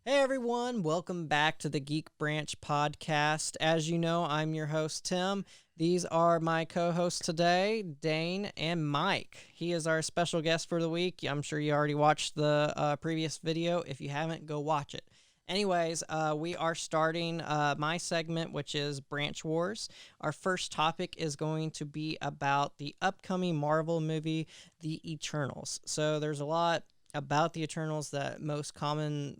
Hey everyone, welcome back to the Geek Branch podcast. As you know, I'm your host, Tim. These are my co-hosts today, Dane and Mike. He is our special guest for the week. I'm sure you already watched the previous video. If you haven't, go watch it. Anyways, we are starting my segment, which is Branch Wars. Our first topic is going to be about the upcoming Marvel movie, The Eternals. So there's a lot about the Eternals that most common,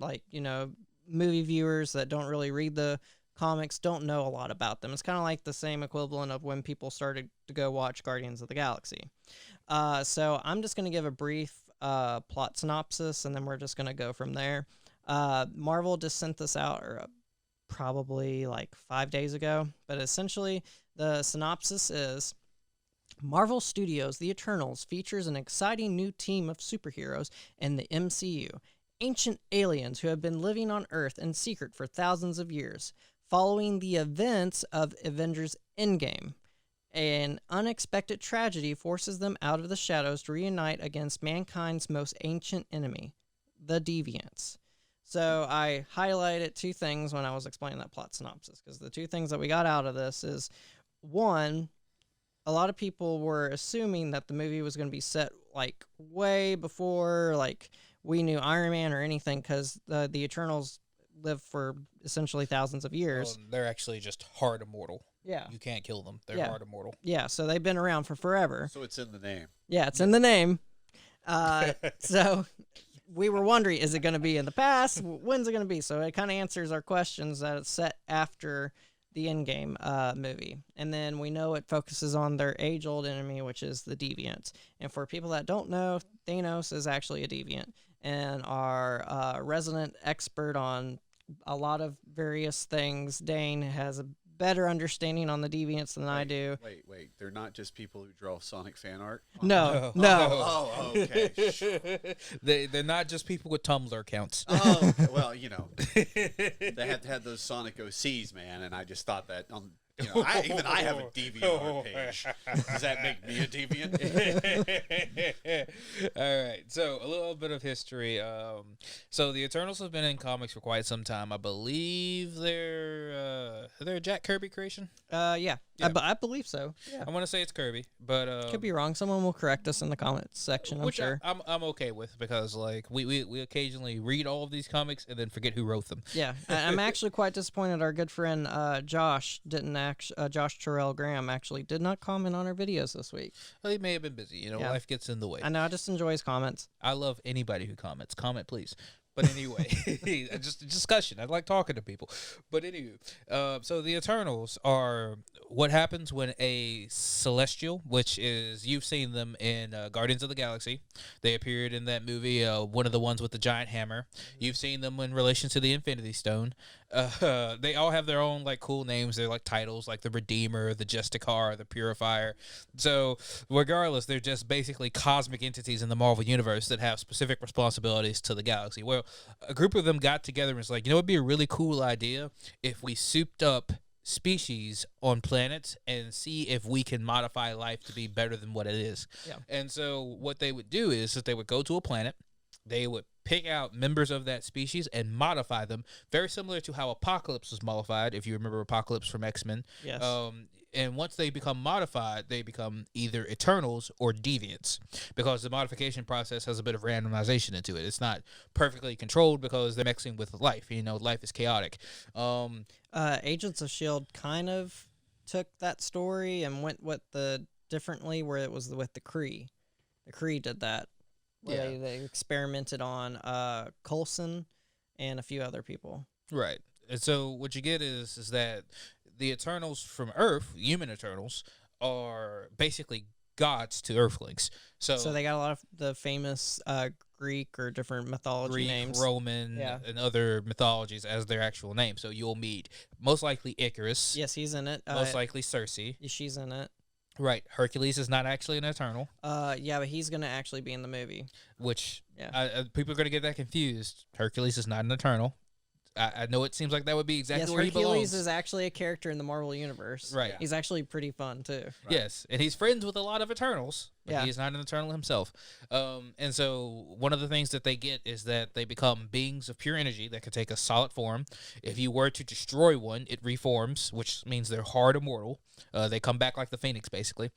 movie viewers that don't really read the comics don't know a lot about them. It's kind of like the same equivalent of when people started to go watch Guardians of the Galaxy. So I'm just going to give a brief plot synopsis, and then we're just going to go from there. Marvel just sent this out probably like 5 days ago, but essentially the synopsis is: Marvel Studios' The Eternals features an exciting new team of superheroes in the MCU, ancient aliens who have been living on Earth in secret for thousands of years. Following the events of Avengers Endgame, an unexpected tragedy forces them out of the shadows to reunite against mankind's most ancient enemy, the Deviants. So I highlighted two things when I was explaining that plot synopsis, because the two things that we got out of this is, one, a lot of people were assuming that the movie was going to be set like way before like we knew Iron Man or anything, because the Eternals live for essentially thousands of years. Well, they're actually just hard immortal. Yeah. You can't kill them. They're hard immortal. Yeah, so they've been around for forever. So it's in the name. Yeah, it's in the name. So we were wondering, is it going to be in the past? When's it going to be? So it kind of answers our questions that it's set after the Endgame movie. And then we know it focuses on their age-old enemy, which is the Deviants. And for people that don't know, Thanos is actually a Deviant. And our resident expert on a lot of various things, Dane, has a better understanding on the Deviants than I do. Wait. They're not just people who draw Sonic fan art? No. Oh, okay. They're not just people with Tumblr accounts. Oh, well, they had to have those Sonic OCs, man, and I just thought that, I have a DeviantArt page. Does that make me a deviant? All right, so a little bit of history. So the Eternals have been in comics for quite some time. I believe they're a Jack Kirby creation. Yeah. I believe so. Yeah. I want to say it's Kirby, but Could be wrong. Someone will correct us in the comments section, I'm sure. I'm okay with, because like we occasionally read all of these comics and then forget who wrote them. Yeah, I'm actually quite disappointed. Our good friend Josh Josh Terrell Graham actually did not comment on our videos this week. Well, he may have been busy. Yeah. Life gets in the way. I know. I just enjoy his comments. I love anybody who comments. Comment, please. But anyway, just a discussion. I like talking to people. But anyway, so the Eternals are what happens when a Celestial, which is, you've seen them in Guardians of the Galaxy. They appeared in that movie, one of the ones with the giant hammer. You've seen them in relation to the Infinity Stone. They all have their own like cool names. They're like titles, like the Redeemer, the Justicar, the Purifier. So regardless, they're just basically cosmic entities in the Marvel universe that have specific responsibilities to the galaxy. Well, a group of them got together and was like, it'd be a really cool idea if we souped up species on planets and see if we can modify life to be better than what it is. Yeah. And so what they would do is that they would go to a planet. They would pick out members of that species and modify them, very similar to how Apocalypse was modified, if you remember Apocalypse from X-Men. Yes. And once they become modified, they become either Eternals or Deviants, because the modification process has a bit of randomization into it. It's not perfectly controlled because they're mixing with life. Life is chaotic. Agents of S.H.I.E.L.D. kind of took that story and went differently, where it was with the Kree. The Kree did that. Yeah. They experimented on Coulson and a few other people. Right. And so what you get is that the Eternals from Earth, human Eternals, are basically gods to Earthlings. So they got a lot of the famous Greek or different mythology names. Roman, and other mythologies as their actual name. So you'll meet most likely Icarus. Yes, he's in it. Most likely Circe. She's in it. Right. Hercules is not actually an Eternal. Yeah, but he's going to actually be in the movie. Which, people are going to get that confused. Hercules is not an Eternal. I know it seems like that would be exactly where he belongs. Hercules is actually a character in the Marvel Universe. Right. He's actually pretty fun, too. Right. Yes, and he's friends with a lot of Eternals. but Yeah. he is not an Eternal himself. And so one of the things that they get is that they become beings of pure energy that can take a solid form. If you were to destroy one, it reforms, which means they're hard immortal. They come back like the Phoenix, basically.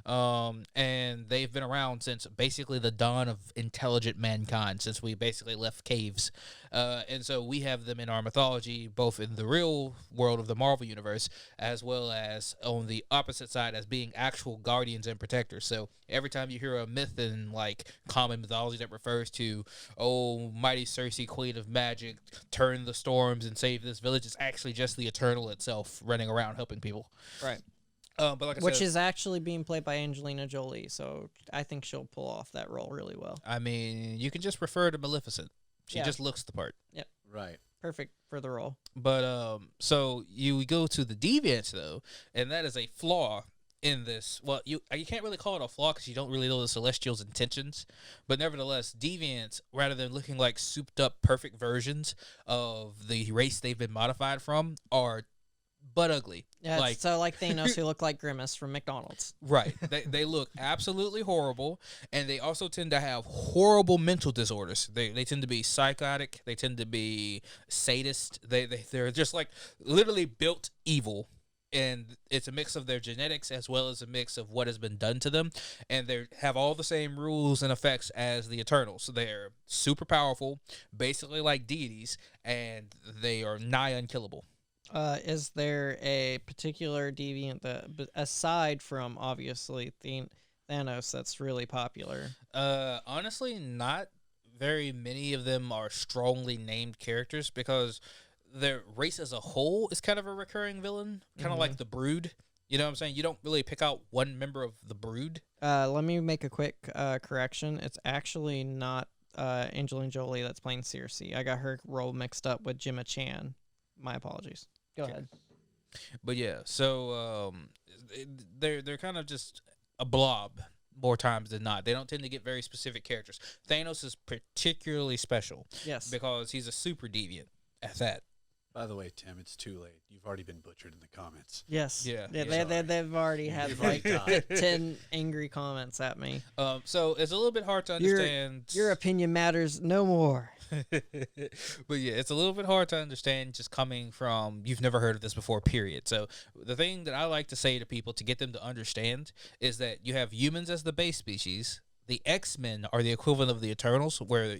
And they've been around since basically the dawn of intelligent mankind, since we basically left caves. And so we have them in our mythology, both in the real world of the Marvel Universe, as well as on the opposite side as being actual guardians and protectors. So every time you hear a myth in like common mythology that refers to, oh, mighty Circe, queen of magic, turn the storms and save this village, it's actually just the Eternal itself running around helping people. Right. But like I Which said, is actually being played by Angelina Jolie, so I think she'll pull off that role really well. I mean, you can just refer to Maleficent. She Yeah. just looks the part. Right. Perfect for the role. But so you go to the Deviants though, and that is a flaw in this. Well, you can't really call it a flaw because you don't really know the Celestials' intentions. But nevertheless, Deviants, rather than looking like souped up perfect versions of the race they've been modified from, are butt ugly. Yeah, like so like Thanos, who look like Grimace from McDonald's. right. They look absolutely horrible, and they also tend to have horrible mental disorders. They tend to be psychotic. They tend to be sadist. They're just like literally built evil. And it's a mix of their genetics as well as a mix of what has been done to them. And they have all the same rules and effects as the Eternals. So they're super powerful, basically like deities, and they are nigh unkillable. Is there a particular deviant that, aside from obviously Thanos, that's really popular? Honestly, not very many of them are strongly named characters because their race as a whole is kind of a recurring villain, kind of like the Brood. You know what I'm saying? You don't really pick out one member of the Brood. Let me make a quick correction. It's actually not Angelina Jolie that's playing Circe. I got her role mixed up with Gemma Chan. My apologies. Go ahead. But yeah, so they're kind of just a blob more times than not. They don't tend to get very specific characters. Thanos is particularly special. Yes. Because he's a super deviant at that. By the way, Tim, it's too late. You've already been butchered in the comments. Yes. Yeah. They've already had You've like already died. 10 angry comments at me. So it's a little bit hard to understand. Your opinion matters no more. But yeah, it's a little bit hard to understand just coming from you've never heard of this before, period. So the thing that I like to say to people to get them to understand is that you have humans as the base species. The X-Men are the equivalent of the Eternals, where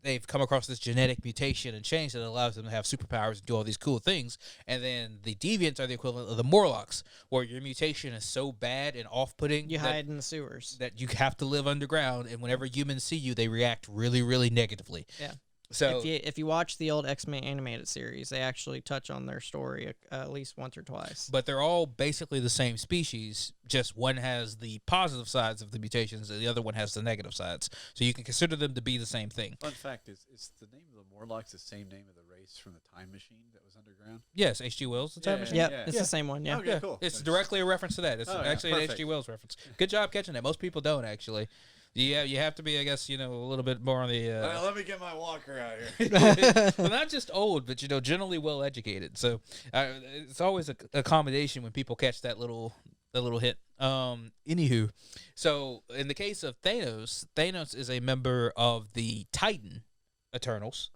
they've come across this genetic mutation and change that allows them to have superpowers and do all these cool things. And then the Deviants are the equivalent of the Morlocks, where your mutation is so bad and off-putting You hide in the sewers. that you have to live underground, and whenever humans see you, they react really, really negatively. Yeah. So If you watch the old X-Men animated series, they actually touch on their story at least once or twice. but they're all basically the same species, just one has the positive sides of the mutations and the other one has the negative sides. So you can consider them to be the same thing. Fun fact is the name of the Morlocks the same name of the race from the time machine that was underground? Yes, H.G. Wells, the time Yeah, machine. Yep, yeah. it's the same one. Yeah. Okay, cool. It's directly a reference to that. It's Oh, yeah, actually an perfect. H.G. Wells reference. Good job catching that. Most people don't, actually. Yeah, you have to be, I guess, a little bit more on the... Let me get my walker out here. well, not just old, but, generally well-educated. So it's always a accommodation when people catch that little hit. Anywho, so in the case of Thanos is a member of the Titan Eternals,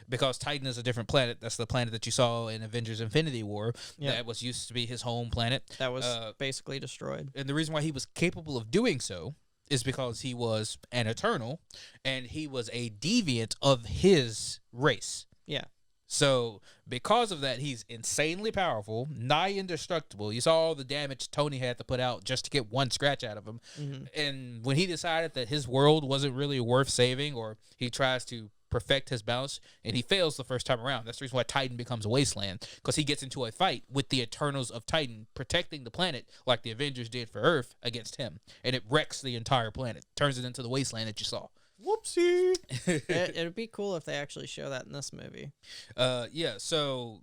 because Titan is a different planet. That's the planet that you saw in Avengers Infinity War. Yep. That was used to be his home planet. That was basically destroyed. And the reason why he was capable of doing so is because he was an Eternal, and he was a deviant of his race. Yeah. So because of that, he's insanely powerful, nigh indestructible. You saw all the damage Tony had to put out just to get one scratch out of him. Mm-hmm. And when he decided that his world wasn't really worth saving, or he tries to perfect his balance, and he fails the first time around. That's the reason why Titan becomes a wasteland, because he gets into a fight with the Eternals of Titan, protecting the planet like the Avengers did for Earth against him, and it wrecks the entire planet, turns it into the wasteland that you saw. Whoopsie. It'd be cool if they actually show that in this movie. Yeah, so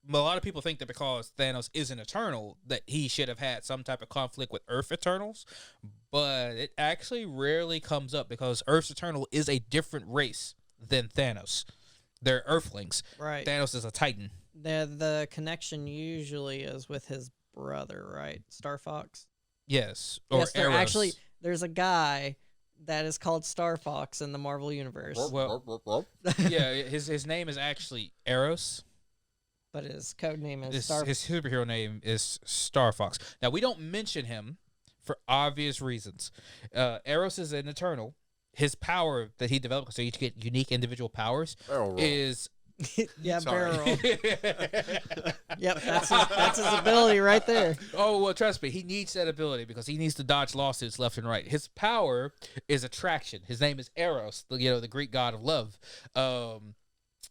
a lot of people think that because Thanos is an Eternal, that he should have had some type of conflict with Earth Eternals, but it actually rarely comes up because Earth's Eternal is a different race than Thanos. They're Earthlings. Right. Thanos is a Titan. The connection usually is with his brother, right? Star Fox. Yes. Or Yes, they're Eros. actually there's a guy that is called Star Fox in the Marvel Universe, Well, yeah, his name is actually Eros. but his code name is Star. His superhero name is Star Fox. Now, we don't mention him for obvious reasons. Eros is an Eternal. His power that he developed, so you get unique individual powers, is... Yeah, Sorry. barrel. Yep, that's his ability right there. Oh, well, trust me, he needs that ability because he needs to dodge lawsuits left and right. His power is attraction. His name is Eros, the Greek god of love.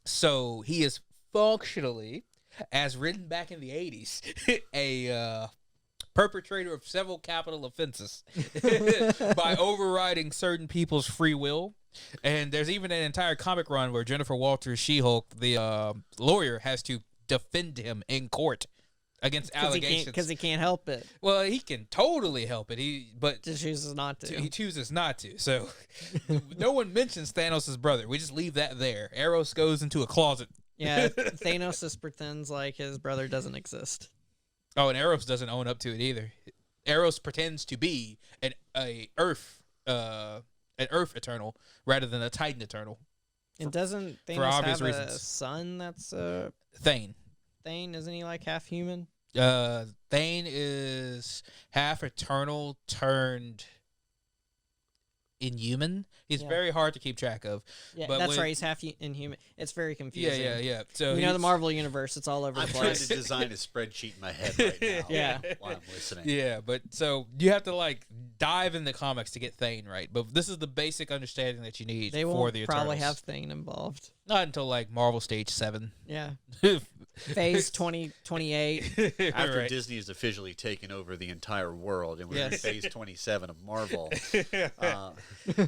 So he is functionally, as written back in the 80s, a perpetrator of several capital offenses by overriding certain people's free will. And there's even an entire comic run where Jennifer Walters, She-Hulk, the lawyer, has to defend him in court against allegations. Because he can't help it. Well, he can totally help it. But Just chooses not to. he chooses not to. So no one mentions Thanos' brother. We just leave that there. Eros goes into a closet. Yeah, Thanos just pretends like his brother doesn't exist. Oh, and Eros doesn't own up to it either. Eros pretends to be an Earth Eternal rather than a Titan Eternal. And doesn't for Thanos obvious have a reasons. son that's Thane. Thane? Isn't he like half human? Thane is half Eternal turned Inhuman. He's Yeah. very hard to keep track of. Yeah, But that's when- right. He's half inhuman. It's very confusing. Yeah. So You know, the he's- Marvel Universe, it's all over I'm the trying place. to design a spreadsheet in my head right now. Yeah. While I'm listening. Yeah, but so you have to like dive in the comics to get Thane right. But this is the basic understanding that you need They for won't the probably Eternals. have Thane involved. Not until like Marvel Stage 7. Yeah. Phase 2028. After Right. Disney has officially taken over the entire world and we're in Yes. phase 27 of Marvel.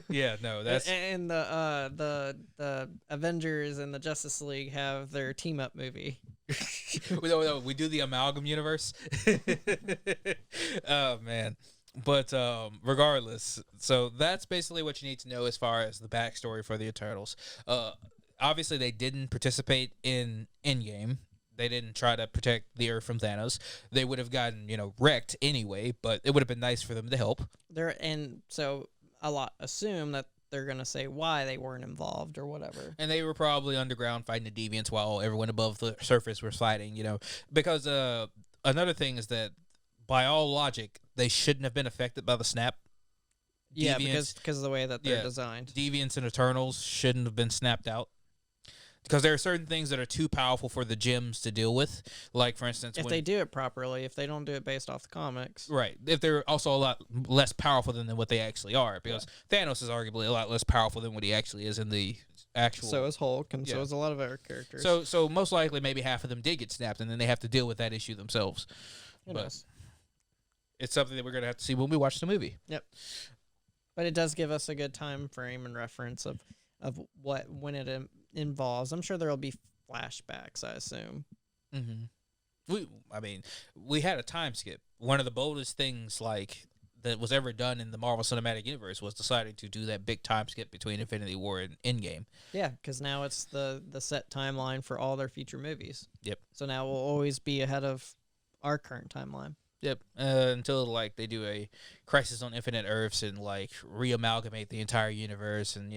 Yeah, no, that's And the Avengers and the Justice League have their team up movie. we do the amalgam universe. Oh man. But regardless, so that's basically what you need to know as far as the backstory for the Eternals. Obviously, they didn't participate in Endgame. They didn't try to protect the Earth from Thanos. They would have gotten, wrecked anyway, but it would have been nice for them to help. So a lot assume that they're gonna say why they weren't involved or whatever. And they were probably underground fighting the deviants while everyone above the surface was fighting, Because another thing is that, by all logic, they shouldn't have been affected by the snap. Yeah, Deviants- because of the way that they're Yeah. designed. Deviants and Eternals shouldn't have been snapped out. Because there are certain things that are too powerful for the gems to deal with. Like, for instance, If they do it properly, if they don't do it based off the comics. Right. If they're also a lot less powerful than what they actually are. Because Thanos is arguably a lot less powerful than what he actually is in the actual... So is Hulk, and so Yeah. is a lot of other characters. So most likely maybe half of them did get snapped, and then they have to deal with that issue themselves. Who but- knows? It's something that we're going to have to see when we watch the movie. But it does give us a good time frame and reference of when it involves. I'm sure there'll be flashbacks, I assume. Mm-hmm. We had a time skip. One of the boldest things that was ever done in the Marvel Cinematic Universe was deciding to do that big time skip between Infinity War and Endgame. Yeah, because now it's the set timeline for all their future movies. Yep. So now we'll always be ahead of our current timeline. Yep. Until they do a Crisis on Infinite Earths and re-amalgamate the entire universe and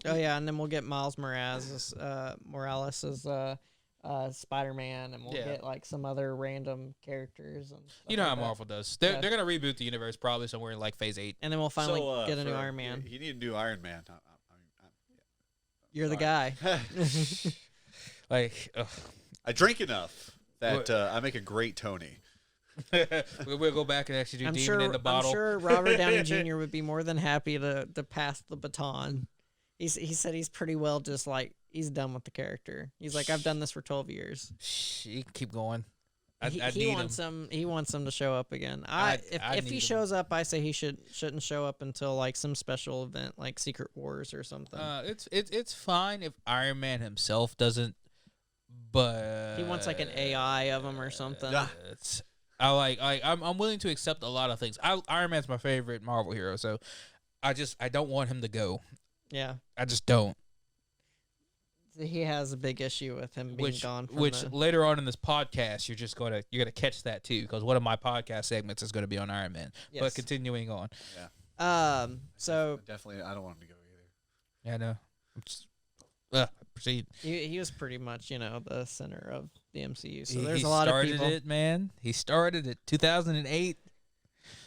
Oh yeah, and then we'll get Miles Morales as Spider-Man, and we'll Yeah. get some other random characters. And stuff you know like how that. Marvel does. They're Yeah. gonna reboot the universe probably somewhere in phase 8. And then we'll finally So, get a new Iron Man. You need a new Iron Man. You're the guy. Ugh. I drink enough that I make a great Tony. We'll go back and actually do Demon in the I'm bottle. sure Robert Downey Jr. would be more than happy to pass the baton. He said he's pretty well just he's done with the character. He's like, I've done this for 12 years. Shh, you can keep going. I He need wants him. He wants him to show up again. I If need he him. shows up, I say he shouldn't show up until some special event like Secret Wars or something. It's fine if Iron Man himself doesn't, but He wants an AI of him or something. It's, I'm willing to accept a lot of things. Iron Man's my favorite Marvel hero, so I don't want him to go. Yeah, I just don't. he has a big issue with him being gone. From Which the, later on in this podcast, you're gonna catch that too, because one of my podcast segments is gonna be on Iron Man. Yes. But continuing on, So definitely, I don't want him to go either. Yeah, I know. Proceed. he was pretty much, the center of the MCU. So He there's a lot of people. started it, man. He started it 2008.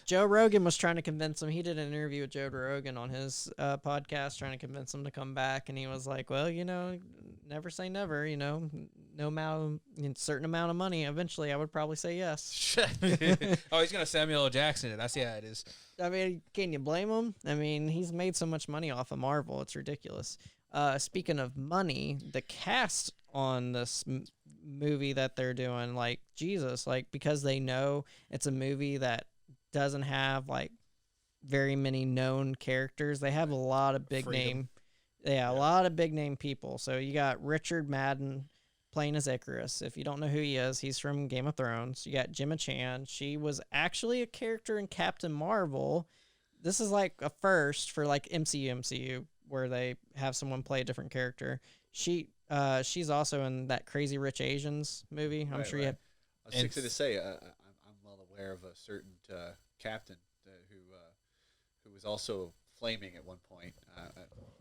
Joe Rogan was trying to convince him. He did an interview with Joe Rogan on his podcast, trying to convince him to come back. And he was like, well, never say never, no amount, certain amount of money. Eventually, I would probably say yes. Oh, he's going to Samuel L. Jackson it. I see how it is. I mean, can you blame him? I mean, he's made so much money off of Marvel. It's ridiculous. Speaking of money, the cast on this movie that they're doing, like, Jesus, like, because they know it's a movie that doesn't have, like, very many known characters. They have a lot of big name. Yeah, a lot of big name people. So you got Richard Madden playing as Icarus. If you don't know who he is, he's from Game of Thrones. You got Gemma Chan. She was actually a character in Captain Marvel. This is like a first for like MCU where they have someone play a different character. She's also in that Crazy Rich Asians movie. I'm sure you have. I was fixing to say, I'm well aware of a certain captain who was also flaming at one point.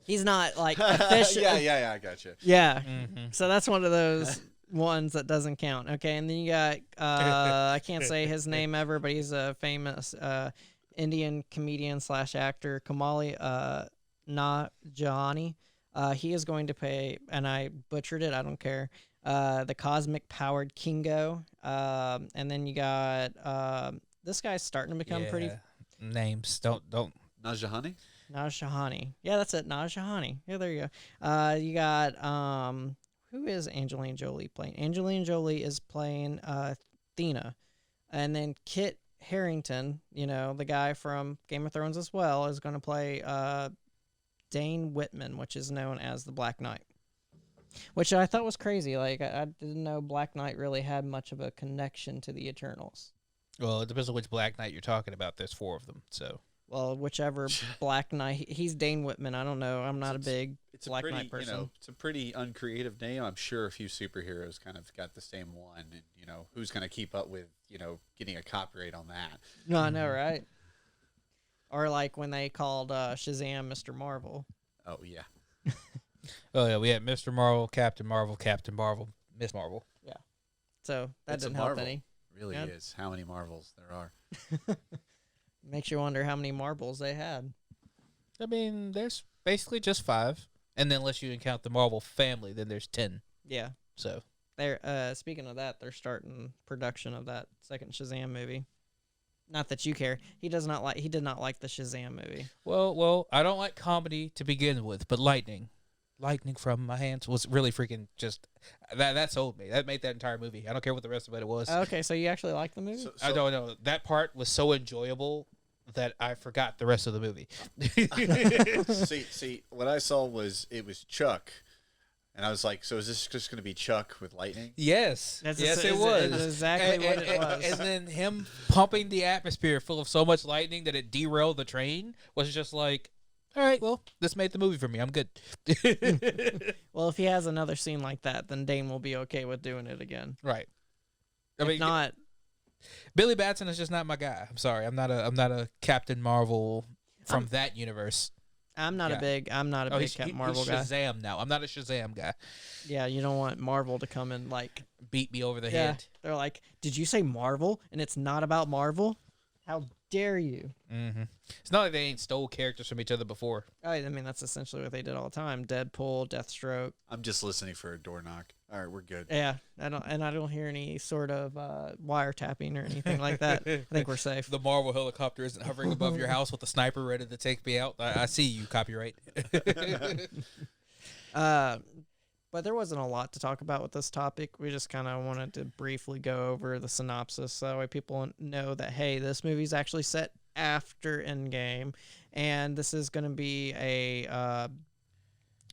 He's not like official. yeah, I got you. Yeah. Mm-hmm. So that's one of those ones that doesn't count. Okay, and then you got I can't say his name ever, but he's a famous Indian comedian / actor, Kamali Najani. He is going to play, and I butchered it, I don't care, the cosmic powered Kingo. And then you got this guy's starting to become pretty. Names don't. Najahani? Najahani. Yeah, that's it. Najahani. Yeah, there you go. You got who is Angelina Jolie playing? Angelina Jolie is playing Thena. And then Kit Harington, the guy from Game of Thrones as well, is going to play Dane Whitman, which is known as the Black Knight. Which I thought was crazy. Like, I didn't know Black Knight really had much of a connection to the Eternals. Well, it depends on which Black Knight you're talking about. There's 4 of them, so. Well, whichever Black Knight. He's Dane Whitman. I don't know. I'm not a big Black Knight person. It's a pretty uncreative name. I'm sure a few superheroes kind of got the same one. And, who's going to keep up with, getting a copyright on that? No, I know, right? Or like when they called Shazam Mr. Marvel. Oh, yeah. Oh, yeah. We had Mr. Marvel, Captain Marvel, Miss Marvel. Yeah. So that It's a didn't help Marvel. any. It really is. How many Marvels there are. Makes you wonder how many marbles they had. I mean, there's basically just 5. And then unless you count the Marvel family, then there's 10. Yeah. So. They're speaking of that, they're starting production of that second Shazam movie. Not that you care. He did not like the Shazam movie. Well, I don't like comedy to begin with, but lightning from my hands was really freaking just that sold me. That made that entire movie. I don't care what the rest of it was. Okay, so you actually like the movie? I don't know. That part was so enjoyable that I forgot the rest of the movie. see, what I saw was Chuck. And I was like, so is this just going to be Chuck with lightning? Yes. Yes, it was. It's exactly what it was. And then him pumping the atmosphere full of so much lightning that it derailed the train was just like, all right, well, this made the movie for me. I'm good. Well, if he has another scene like that, then Dane will be okay with doing it again. Right. If not, Billy Batson is just not my guy. I'm sorry. I'm not a Captain Marvel from that universe. I'm not a big Captain Marvel guy. He's Shazam now. I'm not a Shazam guy. Yeah, you don't want Marvel to come and like beat me over the head. They're like, did you say Marvel? And it's not about Marvel? How dare you? Mm-hmm. It's not like they ain't stole characters from each other before. I mean, that's essentially what they did all the time. Deadpool, Deathstroke. I'm just listening for a door knock. All right, we're good. Yeah, I don't hear any sort of wiretapping or anything like that. I think we're safe. The Marvel helicopter isn't hovering above your house with a sniper ready to take me out. I see you, copyright. But there wasn't a lot to talk about with this topic. We just kind of wanted to briefly go over the synopsis so that way people know that, hey, this movie's actually set after Endgame, and this is going to be a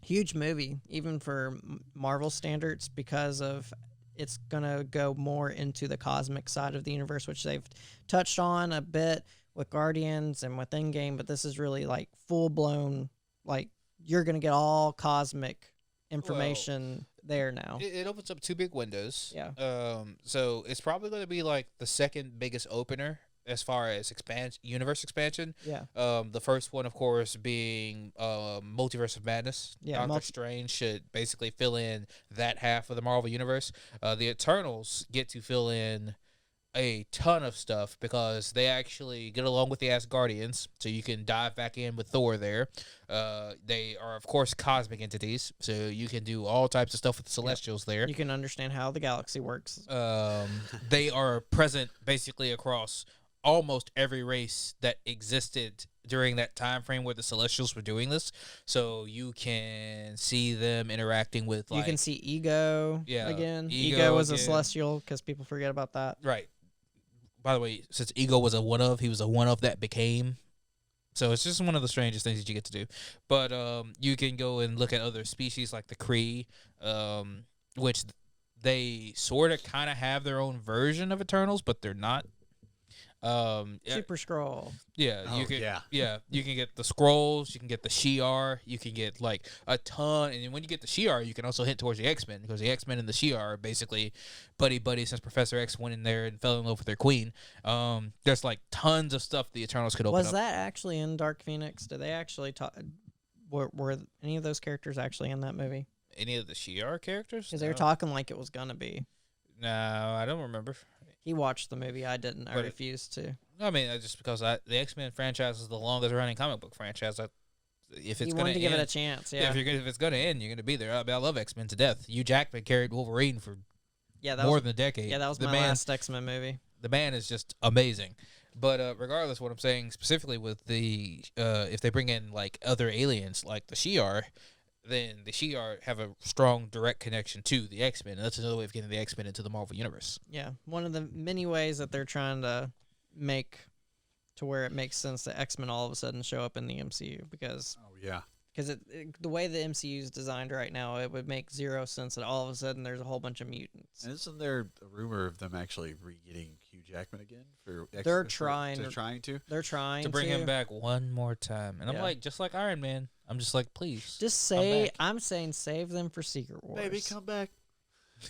huge movie, even for Marvel standards, because of it's going to go more into the cosmic side of the universe, which they've touched on a bit with Guardians and with Endgame, but this is really like full-blown, like you're going to get all cosmic information there now. It opens up 2 big windows. Yeah. So it's probably going to be like the second biggest opener as far as universe expansion. Yeah. The first one, of course, being Multiverse of Madness. Yeah, Doctor Strange should basically fill in that half of the Marvel universe. The Eternals get to fill in a ton of stuff because they actually get along with the Asgardians, so you can dive back in with Thor there. They are, of course, cosmic entities, so you can do all types of stuff with the Celestials there. You can understand how the galaxy works. They are present basically across almost every race that existed during that time frame where the Celestials were doing this, so you can see them interacting with, like, You can see Ego again. Ego was a Celestial, because people forget about that. Right. By the way, since Ego was a one of, he was a one of that became. So it's just one of the strangest things that you get to do. But you can go and look at other species like the Kree, which they sort of kind of have their own version of Eternals, but they're not. Super Skrull. Yeah, Oh, you can. yeah. You can get the Skrulls. You can get the Shi'ar. You can get like a ton. And when you get the Shi'ar, you can also hint towards the X-Men, because the X-Men and the Shi'ar are basically buddy since Professor X went in there and fell in love with their queen. There's like tons of stuff the Eternals could open up. Was that actually in Dark Phoenix? Did they actually talk? Were any of those characters actually in that movie? Any of the Shi'ar characters? Because they were talking like it was gonna be. No, I don't remember. He watched the movie. I didn't. I refused to. I mean, just because the X-Men franchise is the longest running comic book franchise. If it's He going wanted to give end, it a chance. Yeah. if it's going to end, you're going to be there. I love X-Men to death. Hugh Jackman carried Wolverine for more than a decade. Yeah, that was my last X-Men movie. The man is just amazing. But regardless, what I'm saying specifically with the if they bring in like other aliens like the Shi'ar, then the Shi'ar have a strong direct connection to the X-Men, and that's another way of getting the X-Men into the Marvel Universe. Yeah, one of the many ways that they're trying to make to where it makes sense that X-Men all of a sudden show up in the MCU, because the way the MCU is designed right now, it would make zero sense that all of a sudden there's a whole bunch of mutants. And isn't there a rumor of them actually re-getting Hugh Jackman again? They're trying to bring him back one more time. And I'm like, just like Iron Man, I'm just like, please. Just say, I'm saying save them for Secret Wars. Baby, come back.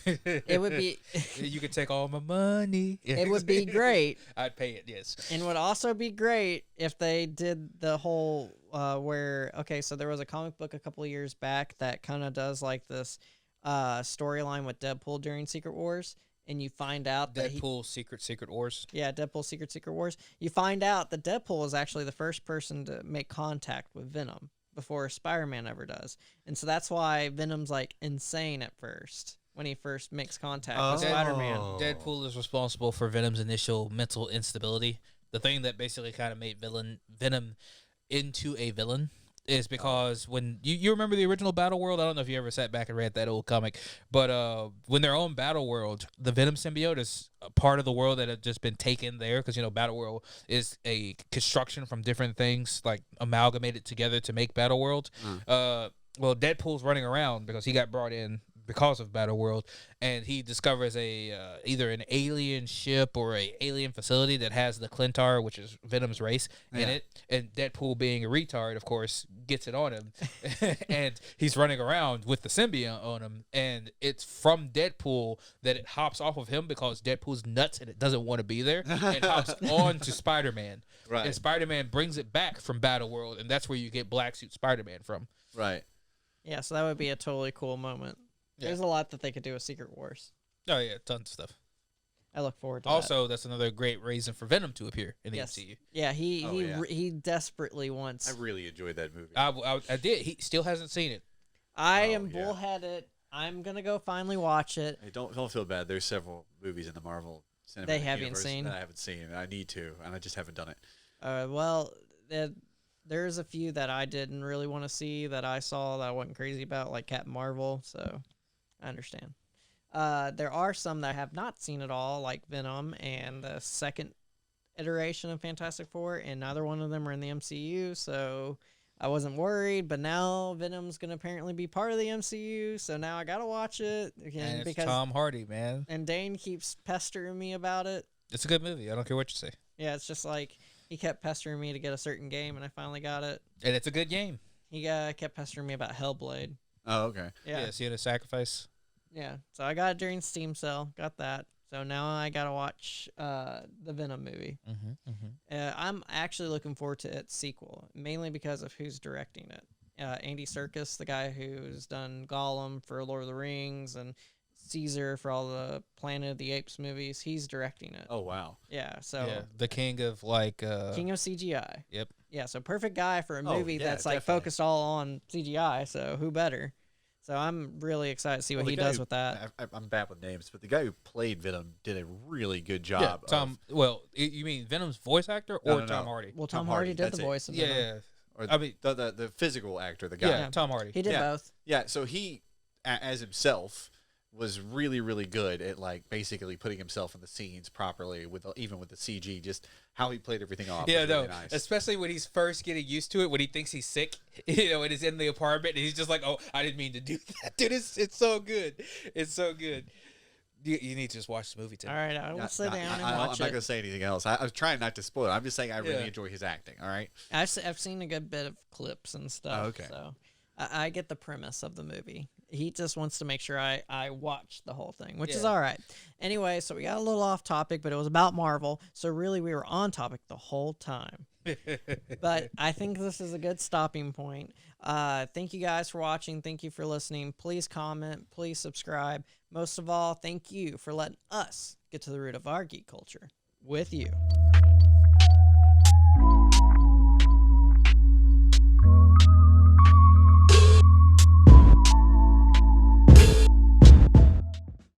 It would be. You could take all my money. It would be great. I'd pay it, yes. And would also be great if they did the whole so there was a comic book a couple of years back that kind of does like this storyline with Deadpool during Secret Wars, and you find out that Deadpool Secret Wars. Yeah, Deadpool Secret Wars. You find out that Deadpool was actually the first person to make contact with Venom before Spider-Man ever does, and so that's why Venom's like insane at first when he first makes contact with Spider-Man. Deadpool is responsible for Venom's initial mental instability. The thing that basically kind of made Venom into a villain is because when you remember the original Battle World, I don't know if you ever sat back and read that old comic, but when they're on Battle World, the Venom symbiote is a part of the world that had just been taken there, because Battle World is a construction from different things like amalgamated together to make Battle World. Well, Deadpool's running around because he got brought in because of Battle World, and he discovers either an alien ship or a alien facility that has the Clintar, which is Venom's race, in it. And Deadpool, being a retard, of course, gets it on him, and he's running around with the symbiote on him. And it's from Deadpool that it hops off of him because Deadpool's nuts and it doesn't want to be there, and hops on to Spider-Man. Right. And Spider-Man brings it back from Battle World, and that's where you get Black Suit Spider-Man from. Right. Yeah, so that would be a totally cool moment. Yeah. There's a lot that they could do with Secret Wars. Oh, yeah, tons of stuff. I look forward to that. That's another great reason for Venom to appear in the MCU. Yeah, he desperately wants. I really enjoyed that movie. I did. He still hasn't seen it. I am bullheaded. I'm going to go finally watch it. Hey, don't feel bad. There's several movies in the Marvel Cinematic Universe that I haven't seen, and I need to, and I just haven't done it. Well, there's a few that I didn't really want to see that I saw that I wasn't crazy about, like Captain Marvel, so I understand. There are some that I have not seen at all, like Venom and the second iteration of Fantastic Four, and neither one of them are in the MCU, so I wasn't worried. But now Venom's going to apparently be part of the MCU, so now I got to watch it again. And it's Tom Hardy, man. And Dane keeps pestering me about it. It's a good movie. I don't care what you say. Yeah, it's just like he kept pestering me to get a certain game, and I finally got it. And it's a good game. He kept pestering me about Hellblade. Oh, okay. Yeah. See the sacrifice. Yeah, so I got it during Steam sale. Got that. So now I gotta watch the Venom movie. I'm actually looking forward to its sequel, mainly because of who's directing it. Andy Serkis, the guy who's done Gollum for Lord of the Rings and Caesar for all the Planet of the Apes movies, he's directing it. Oh wow. Yeah, so Yeah, the king of like king of CGI. Yep. Yeah, so perfect guy for a Oh, movie yeah, that's like definitely. focused all on CGI. So who better? So I'm really excited to see what Well, he the guy does who- with that. I'm bad with names, but the guy who played Venom did a really good Yeah, job. Tom. Well, you mean Venom's voice actor or No, Tom no. Hardy? Well, Tom Tom Hardy Hardy, did that's the it. voice of Yeah, Venom. yeah. Or I mean, the physical actor, the guy. yeah, Tom Hardy. He did Yeah. both. Yeah, so he, as himself, was really, really good at like basically putting himself in the scenes properly with even with the CG. Just how he played everything off. Yeah, was no, really nice. especially when he's first getting used to it, when he thinks he's sick, and he's in the apartment, and he's just like, "Oh, I didn't mean to do that, dude." It's so good, it's so good. You need to just watch the movie, Tim. All right, I will Yeah, sit no, down and I'm watch not it. gonna say anything else. I was trying not to spoil it. I'm just saying I really Yeah. enjoy his acting. All right. I've seen a good bit of clips and stuff. Oh, okay. So I get the premise of the movie. He just wants to make sure I watch the whole thing, which is Yeah. all right. Anyway, so we got a little off topic, but it was about Marvel. So really, we were on topic the whole time. But I think this is a good stopping point. Thank you guys for watching. Thank you for listening. Please comment. Please subscribe. Most of all, thank you for letting us get to the root of our geek culture with you.